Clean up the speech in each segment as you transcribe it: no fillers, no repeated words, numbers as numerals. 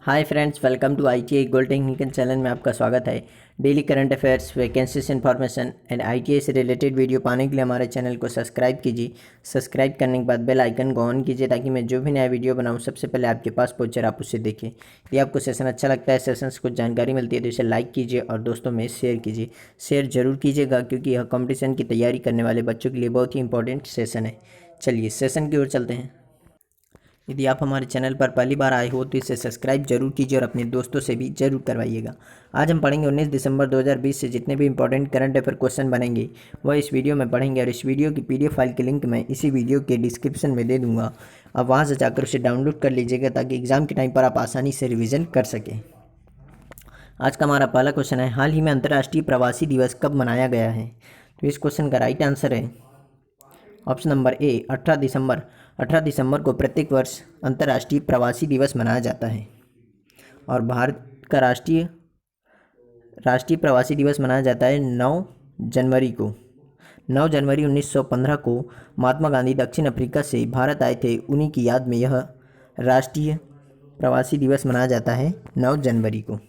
Hi friends, welcome to ITI gold technical channel में आपका स्वागत है। Daily current affairs, vacancies information and ITI से रिलेटेड वीडियो पाने के लिए हमारे चैनल को सब्सक्राइब कीजिए। सब्सक्राइब करने के बाद बेल आइकन को ऑन कीजिए ताकि मैं जो भी नया वीडियो बनाऊं सबसे पहले आपके पास पहुंचे और आप उसे देखें। यदि आपको सेशन अच्छा लगता है, सेशन से कुछ जानकारी मिलती है तो इसे लाइक कीजिए और दोस्तों में शेयर कीजिए। शेयर जरूर कीजिएगा क्योंकि यह कॉम्पिटिशन की तैयारी करने वाले बच्चों के लिए बहुत ही इंपॉर्टेंट सेशन है। चलिए सेशन की ओर चलते हैं। यदि आप हमारे चैनल पर पहली बार आए हो तो इसे सब्सक्राइब जरूर कीजिए और अपने दोस्तों से भी जरूर करवाइएगा। आज हम पढ़ेंगे 19 दिसंबर 2020 से जितने भी इंपॉर्टेंट करंट अफेयर क्वेश्चन बनेंगे वह इस वीडियो में पढ़ेंगे और इस वीडियो की PDF फाइल की लिंक मैं इसी वीडियो के डिस्क्रिप्शन में दे दूंगा। आप वहां से जाकर उसे डाउनलोड कर लीजिएगा ताकि एग्जाम के टाइम पर आप आसानी से रिविजन कर सकें। आज का हमारा पहला क्वेश्चन है, हाल ही में अंतर्राष्ट्रीय प्रवासी दिवस कब मनाया गया है? तो इस क्वेश्चन का राइट आंसर है ऑप्शन नंबर ए 18 दिसंबर। 18 दिसंबर को प्रत्येक वर्ष अंतर्राष्ट्रीय प्रवासी दिवस मनाया जाता है। और भारत का राष्ट्रीय प्रवासी दिवस मनाया जाता है 9 जनवरी को। 9 जनवरी 1915 को महात्मा गांधी दक्षिण अफ्रीका से भारत आए थे। उन्हीं की याद में यह राष्ट्रीय प्रवासी दिवस मनाया जाता है 9 जनवरी को।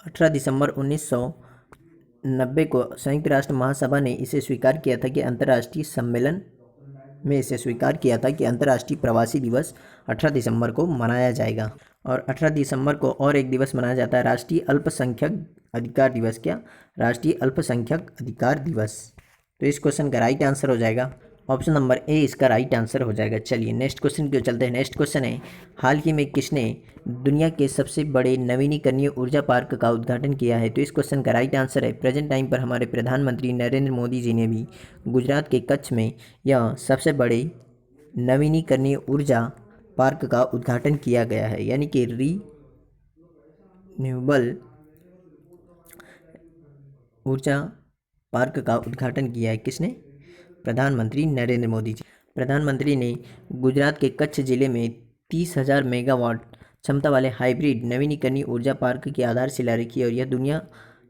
18 दिसंबर 1990 को संयुक्त राष्ट्र महासभा ने इसे स्वीकार किया था कि अंतर्राष्ट्रीय सम्मेलन में इसे स्वीकार किया था कि अंतर्राष्ट्रीय प्रवासी दिवस 18 दिसंबर को मनाया जाएगा। और 18 दिसंबर को और एक दिवस मनाया जाता है, राष्ट्रीय अल्पसंख्यक अधिकार दिवस। क्या? राष्ट्रीय अल्पसंख्यक अधिकार दिवस। तो इस क्वेश्चन का राइट आंसर हो जाएगा ऑप्शन नंबर ए, इसका राइट आंसर हो जाएगा। चलिए नेक्स्ट क्वेश्चन की ओर चलते हैं। नेक्स्ट क्वेश्चन है, हाल ही में किसने दुनिया के सबसे बड़े नवीनीकरणीय ऊर्जा पार्क का उद्घाटन किया है? तो इस क्वेश्चन का राइट आंसर है, प्रेजेंट टाइम पर हमारे प्रधानमंत्री नरेंद्र मोदी जी ने भी गुजरात के कच्छ में यह सबसे बड़े नवीनीकरणीय ऊर्जा पार्क का उद्घाटन किया गया है, यानी कि रिन्यूएबल ऊर्जा पार्क का उद्घाटन किया है। किसने? प्रधानमंत्री नरेंद्र मोदी जी। प्रधानमंत्री ने गुजरात के कच्छ जिले में 30,000 मेगावाट क्षमता वाले हाइब्रिड नवीनीकरणीय ऊर्जा पार्क की आधारशिला रखी और यह दुनिया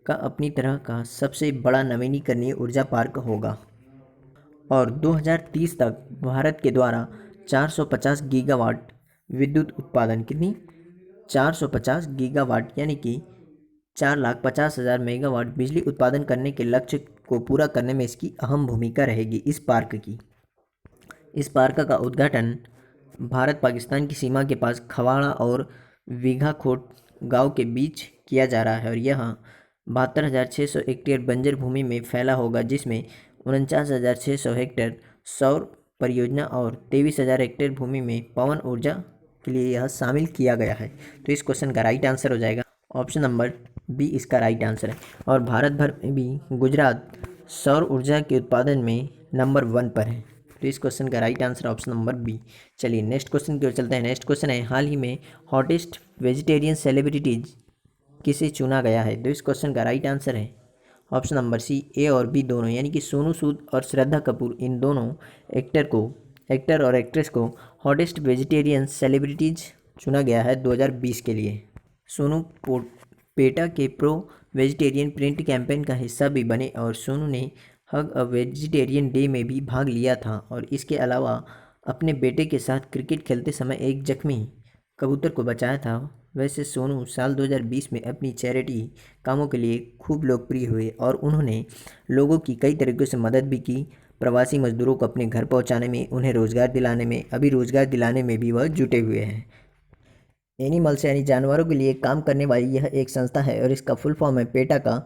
का अपनी तरह का सबसे बड़ा नवीनीकरणीय ऊर्जा पार्क होगा। और 2030 तक भारत के द्वारा 450 गीगावाट विद्युत उत्पादन, कितनी? 450 गीगावाट यानी कि 4,50,000 मेगावाट बिजली उत्पादन करने के लक्ष्य को पूरा करने में इसकी अहम भूमिका रहेगी इस पार्क की। इस पार्क का उद्घाटन भारत पाकिस्तान की सीमा के पास खवाड़ा और वीघाखोट गांव के बीच किया जा रहा है और यह 72,600 हेक्टेयर बंजर भूमि में फैला होगा, जिसमें 49,600 हेक्टेयर सौर परियोजना और 23,000 हेक्टेयर भूमि में पवन ऊर्जा के लिए यह शामिल किया गया है। तो इस क्वेश्चन का राइट आंसर हो जाएगा ऑप्शन नंबर बी, इसका राइट आंसर है। और भारत भर में भी गुजरात सौर ऊर्जा के उत्पादन में नंबर 1 पर है। तो इस क्वेश्चन का right answer option number B. चलिए नेक्स्ट क्वेश्चन की ओर चलते हैं। नेक्स्ट क्वेश्चन है, हाल ही में हॉटेस्ट वेजिटेरियन सेलिब्रिटीज किसे चुना गया है? तो इस क्वेश्चन का राइट आंसर है ऑप्शन नंबर सी, ए और बी दोनों, यानी कि सोनू सूद और श्रद्धा कपूर, इन दोनों एक्टर और एक्ट्रेस को हॉटेस्ट वेजिटेरियन सेलिब्रिटीज चुना गया है 2020 के लिए। सोनू पेटा के प्रो वेजिटेरियन प्रिंट कैंपेन का हिस्सा भी बने और सोनू ने हग अ वेजिटेरियन डे में भी भाग लिया था और इसके अलावा अपने बेटे के साथ क्रिकेट खेलते समय एक जख्मी कबूतर को बचाया था। वैसे सोनू साल 2020 में अपनी चैरिटी कामों के लिए खूब लोकप्रिय हुए और उन्होंने लोगों की कई तरीक़ों से मदद भी की। प्रवासी मजदूरों को अपने घर पहुंचाने में, उन्हें रोज़गार दिलाने में, अभी रोज़गार दिलाने में भी वह जुटे हुए हैं। एनिमल्स यानी जानवरों के लिए काम करने वाली यह एक संस्था है और इसका फुल फॉर्म है पेटा का,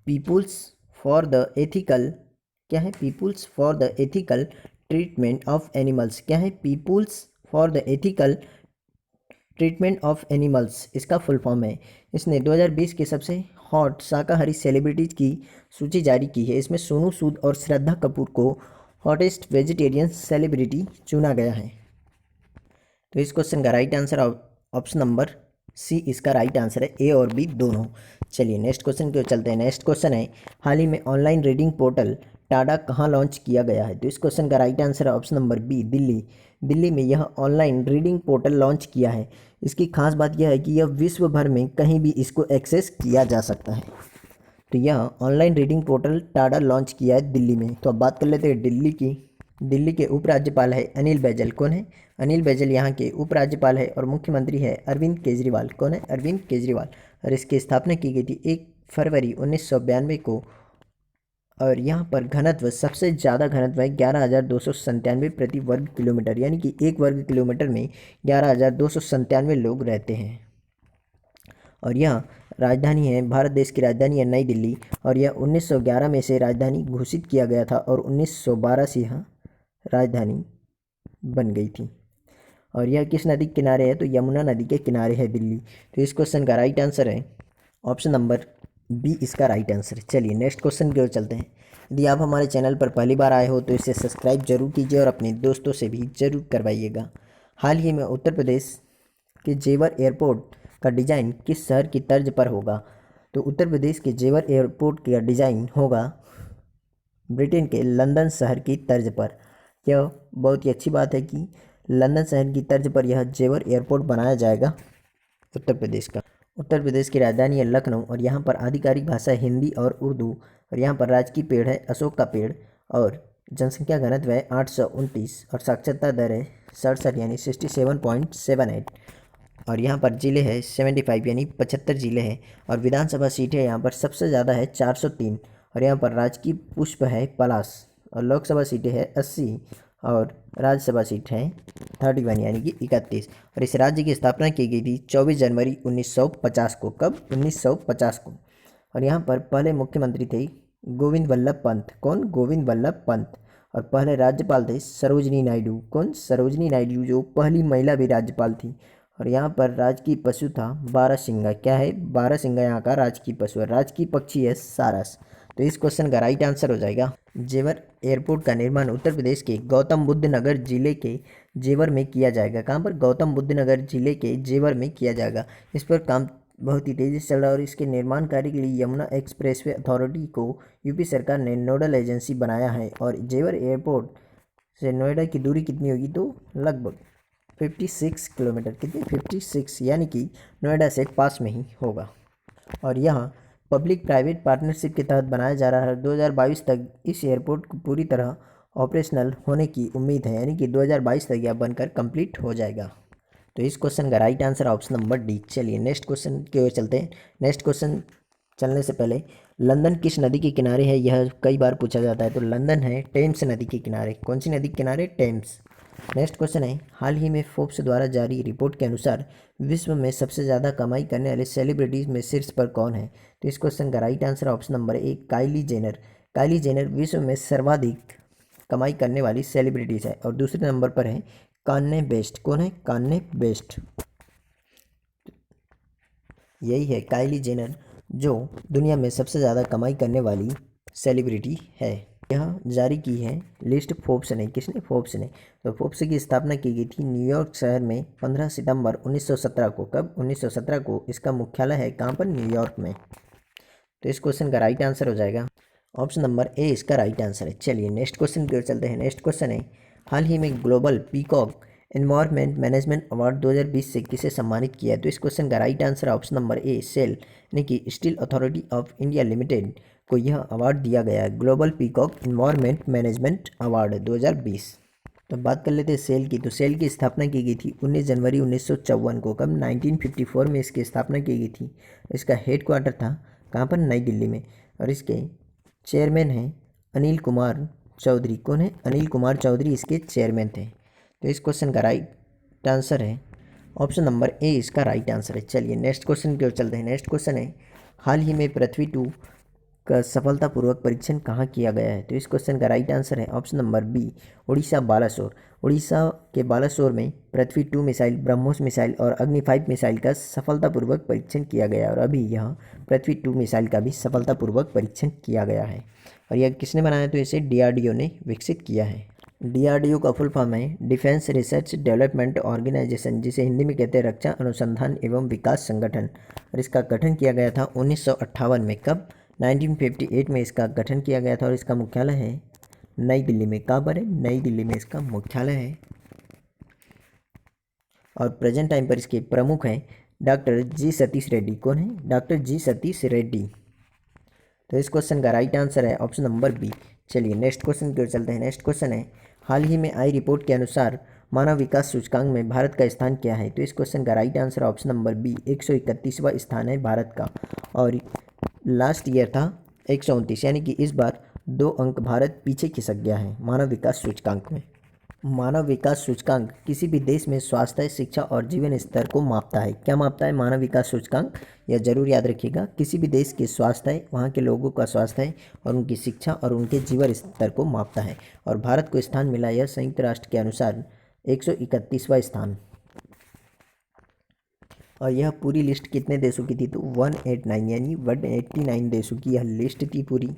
पीपुल्स फॉर द एथिकल, क्या है? Peoples for the ethical treatment of animals. क्या है? Peoples for the ethical treatment of animals, इसका फुल फॉर्म है। इसने 2020 के सबसे हॉट शाकाहारी सेलिब्रिटीज की सूची जारी की है। इसमें सोनू सूद और श्रद्धा कपूर को हॉटेस्ट वेजिटेरियन सेलिब्रिटी चुना गया है। तो इस क्वेश्चन का right answer option number C, इसका राइट आंसर है, ए और बी दोनों। चलिए नेक्स्ट क्वेश्चन की ओर चलते हैं। नेक्स्ट क्वेश्चन है, हाल ही में ऑनलाइन रीडिंग पोर्टल टाडा कहाँ लॉन्च किया गया है? तो इस क्वेश्चन का राइट आंसर है option number B, Delhi. Delhi में यह ऑनलाइन रीडिंग पोर्टल लॉन्च किया है। इसकी खास बात यह है कि यह विश्व भर में कहीं भी इसको एक्सेस किया जा सकता है। तो यह online reading portal Tada launch किया है दिल्ली में। तो अब बात कर लेते हैं दिल्ली की। दिल्ली के उपराज्यपाल है अनिल बैजल। कौन है? अनिल बैजल यहाँ के उपराज्यपाल है और मुख्यमंत्री है अरविंद केजरीवाल। कौन है? अरविंद केजरीवाल। और इसकी स्थापना की गई थी 1 फरवरी 1992 को। और यहाँ पर घनत्व, सबसे ज़्यादा घनत्व है 11,297 प्रति वर्ग किलोमीटर, यानी कि 1 वर्ग किलोमीटर में 11,297 लोग रहते हैं। और यह राजधानी है, भारत देश की राजधानी है नई दिल्ली। और यह 1911 में से राजधानी घोषित किया गया था और 1912 से यह राजधानी बन गई थी। और यह किस नदी के किनारे है? तो यमुना नदी के किनारे है दिल्ली। तो इस क्वेश्चन का राइट आंसर है ऑप्शन नंबर बी, इसका राइट आंसर है। चलिए नेक्स्ट क्वेश्चन की ओर चलते हैं। यदि आप हमारे चैनल पर पहली बार आए हो तो इसे सब्सक्राइब जरूर कीजिए और अपने दोस्तों से भी जरूर करवाइएगा। हाल ही में उत्तर प्रदेश के जेवर एयरपोर्ट का डिज़ाइन किस शहर की तर्ज पर होगा? तो उत्तर प्रदेश के जेवर एयरपोर्ट का डिज़ाइन होगा ब्रिटेन के लंदन शहर की तर्ज पर। यह बहुत ही अच्छी बात है कि लंदन शहर की तर्ज पर यह जेवर एयरपोर्ट बनाया जाएगा उत्तर प्रदेश का। उत्तर प्रदेश की राजधानी है लखनऊ और यहाँ पर आधिकारिक भाषा है हिंदी और उर्दू। और यहाँ पर राजकीय पेड़ है अशोक का पेड़। और जनसंख्या घनत्व है 829 और साक्षरता दर है 67 यानी 67.78। और यहाँ पर ज़िले है 75 यानी 75 ज़िले हैं। और विधानसभा सीट है यहाँ पर सबसे ज़्यादा है 403। और यहाँ पर राजकीय पुष्प है पलाश। और लोकसभा सीटें है 80 और राज्यसभा सीट है 31 यानी कि 31। और इस राज्य की स्थापना की गई थी 24 जनवरी 1950 को। कब? 1950 को। और यहाँ पर पहले मुख्यमंत्री थे गोविंद वल्लभ पंत। कौन? गोविंद वल्लभ पंत। और पहले राज्यपाल थे सरोजनी नायडू। कौन? सरोजनी नायडू, जो पहली महिला भी राज्यपाल थी। और यहाँ पर राजकीय पशु था बारहसिंगा। क्या है? बारहसिंगा यहाँ का राजकीय पशु है। राजकीय पक्षी है सारस। तो इस क्वेश्चन का राइट आंसर हो जाएगा जेवर एयरपोर्ट का निर्माण उत्तर प्रदेश के गौतम बुद्ध नगर जिले के जेवर में किया जाएगा। कहाँ पर? गौतम बुद्ध नगर जिले के जेवर में किया जाएगा। इस पर काम बहुत ही तेज़ी से चल रहा है और इसके निर्माण कार्य के लिए यमुना एक्सप्रेसवे अथॉरिटी को यूपी सरकार ने नोडल एजेंसी बनाया है। और जेवर एयरपोर्ट से नोएडा की दूरी कितनी होगी? तो लगभग 56 किलोमीटर। कितनी? 56, यानी कि नोएडा से पास में ही होगा। और यहाँ पब्लिक प्राइवेट पार्टनरशिप के तहत बनाया जा रहा है। 2022 तक इस एयरपोर्ट को पूरी तरह ऑपरेशनल होने की उम्मीद है, यानी कि 2022 तक यह बनकर कंप्लीट हो जाएगा। तो इस क्वेश्चन का right answer option number D. चलिए नेक्स्ट क्वेश्चन की ओर चलते हैं। नेक्स्ट क्वेश्चन चलने से पहले, लंदन किस नदी के किनारे है? यह कई बार पूछा जाता है। तो लंदन है टेम्स नदी के किनारे। कौन सी नदी के किनारे? टेम्स। नेक्स्ट क्वेश्चन है, हाल ही में फोर्ब्स द्वारा जारी रिपोर्ट के अनुसार विश्व में सबसे ज़्यादा कमाई करने वाले सेलिब्रिटीज़ में शीर्ष पर कौन है? तो इस क्वेश्चन का right answer option number A, Kylie Jenner. Kylie Jenner विश्व में सर्वाधिक कमाई करने वाली सेलिब्रिटीज़ है। और दूसरे नंबर पर है कान्ये वेस्ट। कौन है? Kanye West. यही है काइली जेनर, जो दुनिया में सबसे ज़्यादा कमाई करने वाली सेलिब्रिटी है। यह जारी की है लिस्ट फोर्ब्स ने। किसने? फोर्ब्स ने। तो फोर्ब्स की स्थापना की गई थी न्यूयॉर्क शहर में 15 सितंबर 1917 को। कब? 1917 को। इसका मुख्यालय है कहाँ पर? न्यूयॉर्क में। तो इस क्वेश्चन का राइट आंसर हो जाएगा ऑप्शन नंबर ए, इसका राइट आंसर है। चलिए नेक्स्ट क्वेश्चन की ओर चलते हैं। नेक्स्ट क्वेश्चन है, हाल ही में global peacock environment management award 2020 से किसे सम्मानित किया है? तो इस क्वेश्चन का right answer option number A, SAIL यानी कि steel authority of India limited को यह अवार्ड दिया गया है, global peacock environment management award 2020। तो बात कर लेते हैं सेल की। तो सेल की स्थापना की गई थी 19 जनवरी 1954 को। कब? 1954 में इसकी स्थापना की गई थी। इसका हेड क्वार्टर था कहाँ पर? नई दिल्ली में। और इसके चेयरमैन हैं अनिल कुमार चौधरी। कौन है? अनिल कुमार चौधरी इसके चेयरमैन थे। तो इस क्वेश्चन का राइट आंसर है ऑप्शन नंबर ए, इसका राइट आंसर है। चलिए नेक्स्ट क्वेश्चन की ओर चलते हैं। नेक्स्ट क्वेश्चन है, हाल ही में पृथ्वी 2 का सफलतापूर्वक परीक्षण कहाँ किया गया है? तो इस क्वेश्चन का राइट आंसर है option number B, Orissa Balasore. Orissa के बालासोर में पृथ्वी 2 मिसाइल, ब्रह्मोस मिसाइल और अग्नि 5 मिसाइल का सफलतापूर्वक परीक्षण किया गया। और अभी यह पृथ्वी 2 मिसाइल का भी सफलतापूर्वक परीक्षण किया गया है। और यह किसने बनाया? तो इसे डीआरडीओ ने विकसित किया है। डीआरडीओ का फुल फॉर्म है डिफेंस रिसर्च डेवलपमेंट ऑर्गेनाइजेशन, जिसे हिंदी में कहते हैं रक्षा अनुसंधान एवं विकास संगठन। और इसका गठन किया गया था 1958 में। कब? 1958 में इसका गठन किया गया था। और इसका मुख्यालय है नई दिल्ली में। कहाँ पर है? नई दिल्ली में इसका मुख्यालय है। और प्रेजेंट टाइम पर इसके प्रमुख हैं डॉक्टर जी सतीश रेड्डी। कौन है? डॉक्टर जी सतीश रेड्डी। तो इस क्वेश्चन का राइट आंसर है ऑप्शन नंबर बी। चलिए नेक्स्ट क्वेश्चन की ओर चलते हैं। नेक्स्ट क्वेश्चन है, हाल ही में आई रिपोर्ट के अनुसार मानव विकास सूचकांक में भारत का स्थान क्या है? तो इस क्वेश्चन का right answer option number B 131वां स्थान है भारत का। और लास्ट ईयर था 129, यानी कि इस बार 2 अंक भारत पीछे खिसक गया है मानव विकास सूचकांक में। मानव विकास सूचकांक किसी भी देश में स्वास्थ्य, शिक्षा और जीवन स्तर को मापता है। क्या मापता है मानव विकास सूचकांक? यह जरूर याद रखिएगा। किसी भी देश के स्वास्थ्य, वहाँ के लोगों का स्वास्थ्य और उनकी शिक्षा और उनके जीवन स्तर को मापता है। और भारत को स्थान मिला यह संयुक्त राष्ट्र के अनुसार 131वां स्थान। और यह पूरी लिस्ट कितने देशों की थी? तो 189, यानी 189 देशों की यह लिस्ट थी पूरी।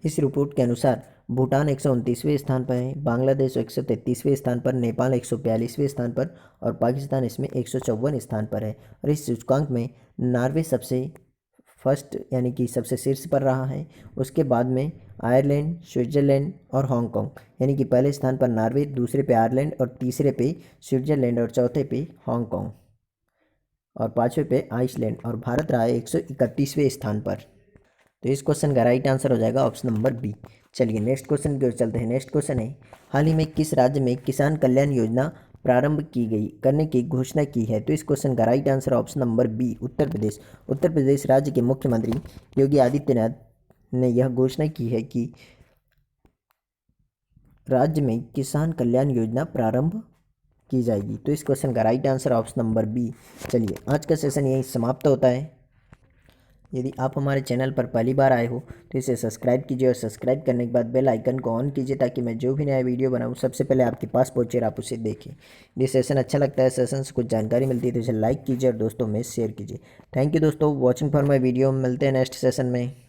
इस रिपोर्ट के अनुसार भूटान 129वें स्थान पर है, बांग्लादेश 133वें स्थान पर, नेपाल 142वें स्थान पर और पाकिस्तान इसमें 154 स्थान पर है। और इस सूचकांक में नॉर्वे सबसे फर्स्ट, यानी कि सबसे शीर्ष पर रहा है। उसके बाद में आयरलैंड, स्विट्जरलैंड और हांगकांग, यानी कि पहले स्थान पर नॉर्वे, दूसरे पे आयरलैंड और तीसरे पे स्विट्जरलैंड और चौथे पे हांगकांग और पाँचवें पे आइसलैंड। और भारत रहा है 131वें स्थान पर। तो इस क्वेश्चन का राइट आंसर हो जाएगा ऑप्शन नंबर बी। चलिए नेक्स्ट क्वेश्चन की ओर चलते हैं। नेक्स्ट क्वेश्चन है, हाल ही में किस राज्य में किसान कल्याण योजना प्रारंभ की गई करने की घोषणा की है? तो इस क्वेश्चन का right answer option number B Uttar Pradesh. Uttar Pradesh राज्य के मुख्यमंत्री योगी आदित्यनाथ ने यह घोषणा की है कि राज्य में किसान कल्याण योजना प्रारंभ की जाएगी। तो इस क्वेश्चन का right answer option number B. चलिए आज का सेशन यहीं समाप्त होता है। यदि आप हमारे चैनल पर पहली बार आए हो तो इसे सब्सक्राइब कीजिए और सब्सक्राइब करने के बाद बेल आइकन को ऑन कीजिए ताकि मैं जो भी नया वीडियो बनाऊँ सबसे पहले आपके पास पहुँचे और आप उसे देखें। यदि सेशन अच्छा लगता है, सेशन से कुछ जानकारी मिलती है तो इसे लाइक कीजिए और दोस्तों में शेयर कीजिए। थैंक यू दोस्तों वॉचिंग फॉर माई वीडियो। मिलते हैं नेक्स्ट सेशन में।